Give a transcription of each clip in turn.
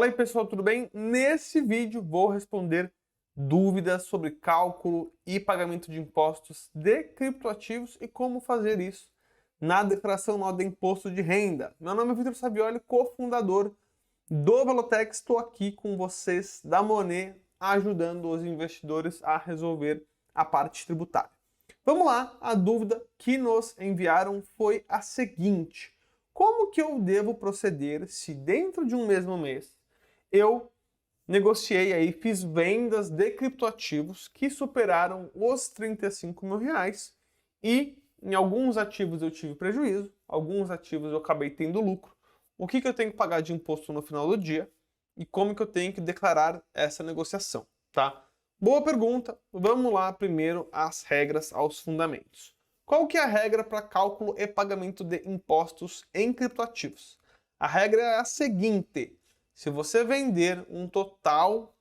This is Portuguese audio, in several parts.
Fala aí pessoal, tudo bem? Nesse vídeo vou responder dúvidas sobre cálculo e pagamento de impostos de criptoativos e como fazer isso na declaração anual de imposto de renda. Meu nome é Vitor Savioli, cofundador do Velotex. Estou aqui com vocês da Monet, ajudando os investidores a resolver a parte tributária. Vamos lá, a dúvida que nos enviaram foi a seguinte: como que eu devo proceder se dentro de um mesmo mês eu negociei aí, fiz vendas de criptoativos que superaram os 35 mil reais e em alguns ativos eu tive prejuízo, alguns ativos eu acabei tendo lucro. O que eu tenho que pagar de imposto no final do dia e como que eu tenho que declarar essa negociação, tá? Boa pergunta. Vamos lá primeiro às regras, aos fundamentos. Qual que é a regra para cálculo e pagamento de impostos em criptoativos? A regra é a seguinte: se você vender um total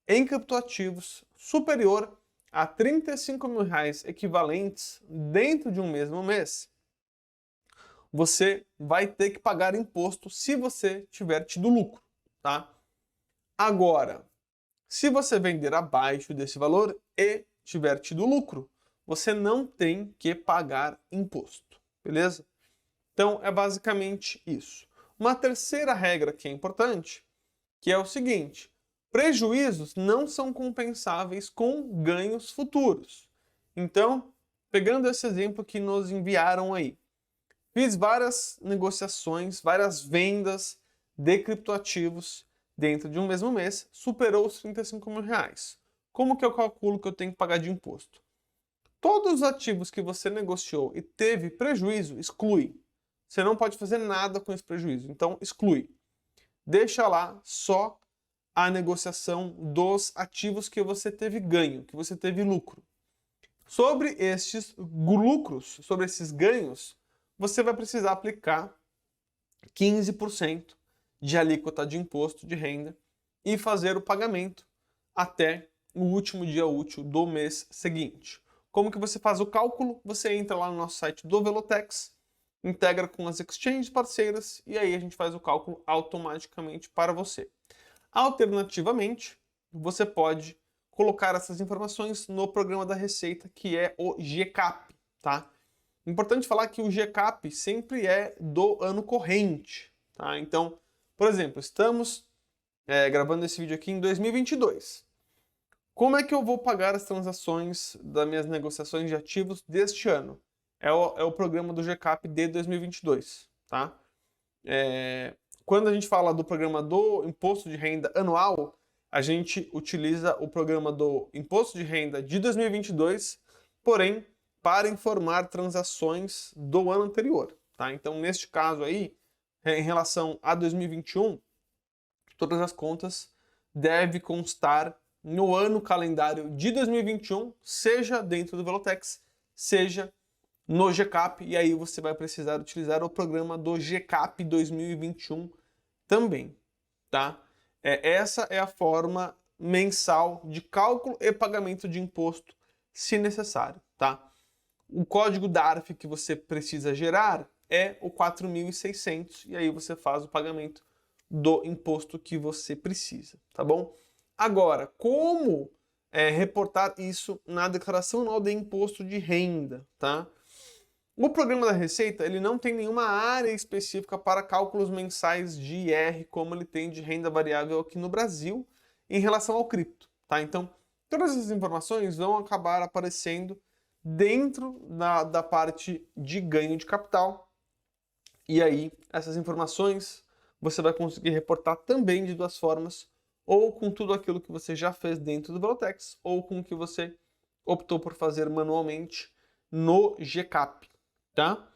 em criptoativos superior a 35 mil reais equivalentes dentro de um mesmo mês, você vai ter que pagar imposto se você tiver tido lucro, tá? Agora, se você vender abaixo desse valor e tiver tido lucro, você não tem que pagar imposto, beleza? Então é basicamente isso. Uma terceira regra que é importante, que é o seguinte: prejuízos não são compensáveis com ganhos futuros. Então, pegando esse exemplo que nos enviaram aí, fiz várias negociações, várias vendas de criptoativos dentro de um mesmo mês, superou os 35 mil reais. Como que eu calculo que eu tenho que pagar de imposto? Todos os ativos que você negociou e teve prejuízo, exclui. Você não pode fazer nada com esse prejuízo, então exclui. Deixa lá só a negociação dos ativos que você teve ganho, que você teve lucro. Sobre estes lucros, sobre esses ganhos, você vai precisar aplicar 15% de alíquota de imposto de renda e fazer o pagamento até o último dia útil do mês seguinte. Como que você faz o cálculo? Você entra lá no nosso site do Velotex, integra com as exchanges parceiras e aí a gente faz o cálculo automaticamente para você. Alternativamente, você pode colocar essas informações no programa da Receita, que é o GCAP, tá? Importante falar que o GCAP sempre é do ano corrente, tá? Então, por exemplo, estamos gravando esse vídeo aqui em 2022. Como é que eu vou pagar as transações das minhas negociações de ativos deste ano? É o programa do GCAP de 2022, tá? Quando a gente fala do programa do Imposto de Renda Anual, a gente utiliza o programa do Imposto de Renda de 2022, porém, para informar transações do ano anterior, tá? Então, neste caso aí, em relação a 2021, todas as contas devem constar no ano calendário de 2021, seja dentro do Velotex, seja no GCAP, e aí você vai precisar utilizar o programa do GCAP 2021 também, tá? Essa é a forma mensal de cálculo e pagamento de imposto, se necessário, tá? O código DARF que você precisa gerar é o 4.600 e aí você faz o pagamento do imposto que você precisa, tá bom? Agora, como reportar isso na declaração anual de imposto de renda, tá? O programa da Receita, ele não tem nenhuma área específica para cálculos mensais de IR, como ele tem de renda variável aqui no Brasil, em relação ao cripto, tá? Então, todas essas informações vão acabar aparecendo dentro da parte de ganho de capital. E aí, essas informações você vai conseguir reportar também de duas formas, ou com tudo aquilo que você já fez dentro do Velotex, ou com o que você optou por fazer manualmente no GCAP, tá?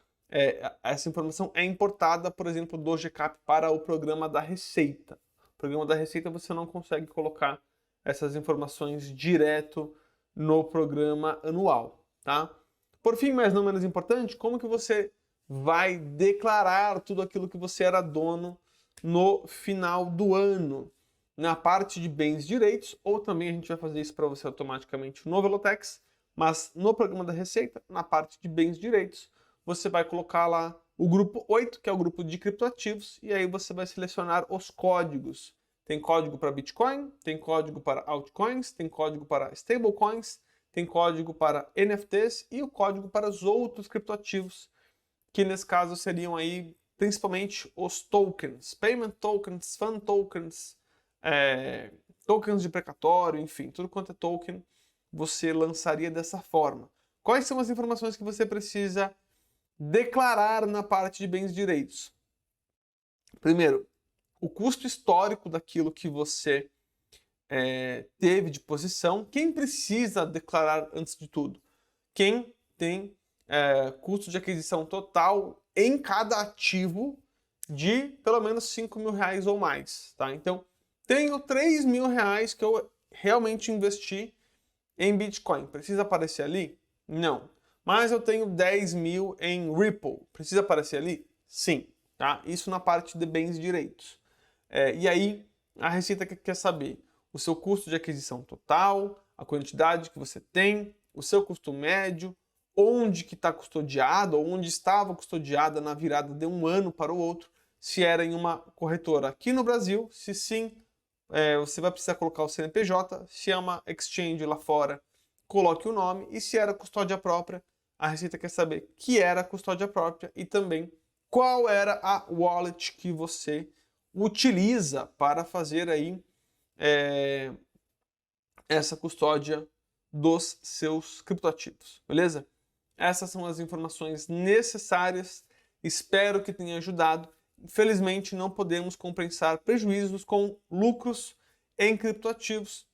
Essa informação é importada, por exemplo, do GCAP para o programa da Receita. O programa da Receita você não consegue colocar essas informações direto no programa anual, tá? Por fim, mas não menos importante, como que você vai declarar tudo aquilo que você era dono no final do ano? Na parte de bens e direitos, ou também a gente vai fazer isso para você automaticamente no Velotex, mas no programa da Receita, na parte de bens e direitos, você vai colocar lá o grupo 8, que é o grupo de criptoativos, e aí você vai selecionar os códigos. Tem código para Bitcoin, tem código para altcoins, tem código para stablecoins, tem código para NFTs e o código para os outros criptoativos, que nesse caso seriam aí principalmente os tokens, payment tokens, fund tokens, tokens de precatório, enfim, tudo quanto é token, você lançaria dessa forma. Quais são as informações que você precisa declarar na parte de bens e direitos? Primeiro, o custo histórico daquilo que você teve de posição. Quem precisa declarar antes de tudo? Quem tem custo de aquisição total em cada ativo de pelo menos 5 mil reais ou mais, tá? Então, tenho 3 mil reais que eu realmente investi em Bitcoin. Precisa aparecer ali? Não. Mas eu tenho 10 mil em Ripple. Precisa aparecer ali? Sim. Tá? Isso na parte de bens e direitos. E aí, a Receita quer saber o seu custo de aquisição total, a quantidade que você tem, o seu custo médio, onde que está custodiado, ou onde estava custodiada na virada de um ano para o outro, se era em uma corretora aqui no Brasil, se sim, você vai precisar colocar o CNPJ, se é uma exchange lá fora, coloque o nome, e se era custódia própria, a Receita quer saber que era custódia própria e também qual era a wallet que você utiliza para fazer aí essa custódia dos seus criptoativos, beleza? Essas são as informações necessárias, espero que tenha ajudado. Infelizmente não podemos compensar prejuízos com lucros em criptoativos,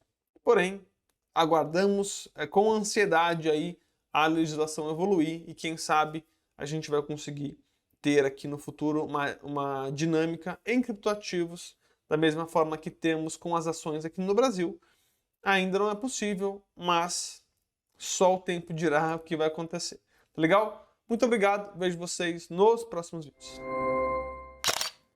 porém aguardamos com ansiedade aí a legislação evoluir e quem sabe a gente vai conseguir ter aqui no futuro uma dinâmica em criptoativos da mesma forma que temos com as ações aqui no Brasil. Ainda não é possível, mas só o tempo dirá o que vai acontecer. Tá legal? Muito obrigado, vejo vocês nos próximos vídeos.